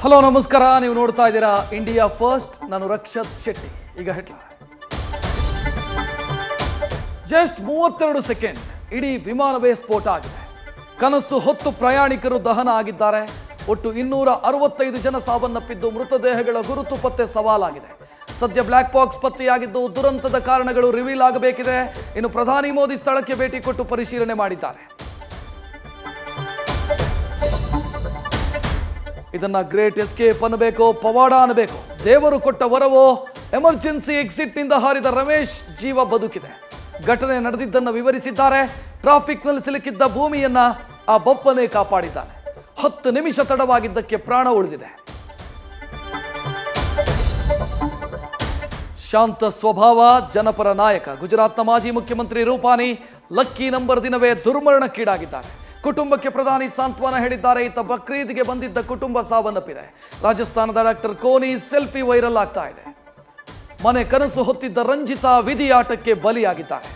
Hello ನಮಸ್ಕಾರ, ನೀವು ನೋಡ್ತಾ ಇದ್ದೀರಾ ಇಂಡಿಯಾ ಫಸ್ಟ್. ನಾನು ರಕ್ಷತ್ ಶೆಟ್ಟಿ. ಈಗ ಹೆಡ್ಲೈನ್. ಜಸ್ಟ್ 32 ಸೆಕೆಂಡ್ ಇಡೀ ವಿಮಾನವೇ ಸ್ಫೋಟ ಆಗಿದೆ. ಕನಸು ಹೊತ್ತು ಪ್ರಯಾಣಿಕರು ದಹನ ಆಗಿದ್ದಾರೆ. ಒಟ್ಟು 265 ಜನ ಸಾವನ್ನಪ್ಪಿದ್ದು ಮೃತದೇಹಗಳ ಗುರುತು ಪತ್ತೆ ಸವಾಲಾಗಿದೆ. ಸದ್ಯ ಬ್ಲ್ಯಾಕ್ ಬಾಕ್ಸ್ ಪತ್ತೆಯಾಗಿದ್ದು ದುರಂತದ ಕಾರಣಗಳು ರಿವೀಲ್ ಆಗಬೇಕಿದೆ. ಇನ್ನು ಪ್ರಧಾನಿ ಮೋದಿ ಸ್ಥಳಕ್ಕೆ ಭೇಟಿ ಕೊಟ್ಟು ಪರಿಶೀಲನೆ ಮಾಡಿದ್ದಾರೆ. ಇದನ್ನ ಗ್ರೇಟ್ ಎಸ್ಕೇಪ್ ಅನ್ನಬೇಕು, ಪವಾಡ ಅನ್ನಬೇಕು, ದೇವರು ಕೊಟ್ಟ ವರವೋ? ಎಮರ್ಜೆನ್ಸಿ ಎಕ್ಸಿಟ್ ನಿಂದ ಹಾರಿದ ರಮೇಶ್ ಜೀವ ಬದುಕಿದೆ. ಘಟನೆ ನಡೆದಿದ್ದನ್ನು ವಿವರಿಸಿದ್ದಾರೆ. ಟ್ರಾಫಿಕ್ನಲ್ಲಿ ಸಿಲುಕಿದ್ದ ಭೂಮಿಯನ್ನ ಆ ಬೊಪ್ಪನೇ ಕಾಪಾಡಿದ್ದಾನೆ. 10 ನಿಮಿಷ ತಡವಾಗಿದ್ದಕ್ಕೆ ಪ್ರಾಣ ಉಳಿದಿದೆ. ಶಾಂತ ಸ್ವಭಾವ, ಜನಪರ ನಾಯಕ ಗುಜರಾತ್ನ ಮಾಜಿ ಮುಖ್ಯಮಂತ್ರಿ ರೂಪಾನಿ ಲಕ್ಕಿ ನಂಬರ್ ದಿನವೇ ದುರ್ಮರಣಕ್ಕೀಡಾಗಿದ್ದಾರೆ. ಕುಟುಂಬಕ್ಕೆ ಪ್ರಧಾನಿ ಸಾಂತ್ವನ ಹೇಳಿದ್ದಾರೆ. ಇತ್ತ ಬಕ್ರೀದ್ಗೆ ಬಂದಿದ್ದ ಕುಟುಂಬ ಸಾವನ್ನಪ್ಪಿದೆ. ರಾಜಸ್ಥಾನದ ಡಾಕ್ಟರ್ ಕೋನಿ ಸೆಲ್ಫಿ ವೈರಲ್ ಆಗ್ತಾ ಇದೆ. ಮನೆ ಕನಸು ಹೊತ್ತಿದ್ದ ರಂಜಿತಾ ವಿಧಿ ಆಟಕ್ಕೆ ಬಲಿಯಾಗಿದ್ದಾರೆ.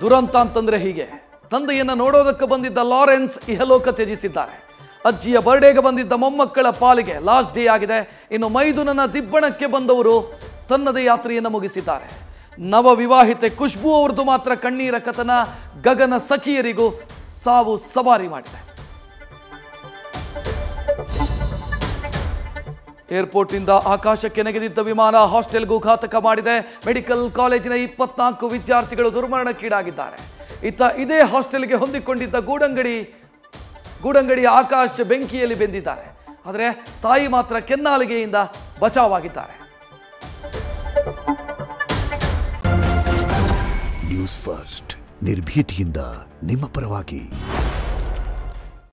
ದುರಂತ ಅಂತಂದ್ರೆ ಹೀಗೆ. ತಂದೆಯನ್ನ ನೋಡೋದಕ್ಕೆ ಬಂದಿದ್ದ ಲಾರೆನ್ಸ್ ಇಹಲೋಕ ತ್ಯಜಿಸಿದ್ದಾರೆ. ಅಜ್ಜಿಯ ಬರ್ಡೇಗೆ ಬಂದಿದ್ದ ಮೊಮ್ಮಕ್ಕಳ ಪಾಲಿಗೆ ಲಾಸ್ಟ್ ಡೇ ಆಗಿದೆ. ಇನ್ನು ಮೈದುನನ ದಿಬ್ಬಣಕ್ಕೆ ಬಂದವರು ತನ್ನದೇ ಯಾತ್ರೆಯನ್ನು ಮುಗಿಸಿದ್ದಾರೆ. ನವ ವಿವಾಹಿತೆ ಖುಷ್ಬೂ ಅವ್ರದ್ದು ಮಾತ್ರ ಕಣ್ಣೀರ ಕಥನ. ಗಗನ ಸಖಿಯರಿಗೂ ಸಾವು ಸವಾರಿ ಮಾಡಿದೆ. ಏರ್ಪೋರ್ಟ್ನಿಂದ ಆಕಾಶಕ್ಕೆ ನೆಗೆದಿದ್ದ ವಿಮಾನ ಹಾಸ್ಟೆಲ್ಗೂ ಘಾತಕ ಮಾಡಿದೆ. ಮೆಡಿಕಲ್ ಕಾಲೇಜಿನ 24 ವಿದ್ಯಾರ್ಥಿಗಳು ದುರ್ಮರಣಕ್ಕೀಡಾಗಿದ್ದಾರೆ. ಇದೇ ಹಾಸ್ಟೆಲ್ಗೆ ಹೊಂದಿಕೊಂಡಿದ್ದ ಗೂಡಂಗಡಿ ಆಕಾಶ್ ಬೆಂಕಿಯಲ್ಲಿ ಬೆಂದಿದ್ದಾರೆ. ಆದರೆ ತಾಯಿ ಮಾತ್ರ ಕೆನ್ನಾಲಿಗೆಯಿಂದ ಬಚಾವಾಗಿದ್ದಾರೆ. ನ್ಯೂಸ್ ಫಸ್ಟ್, ನಿರ್ಭೀತಿಯಿಂದ ನಿಮ್ಮ ಪರವಾಗಿ.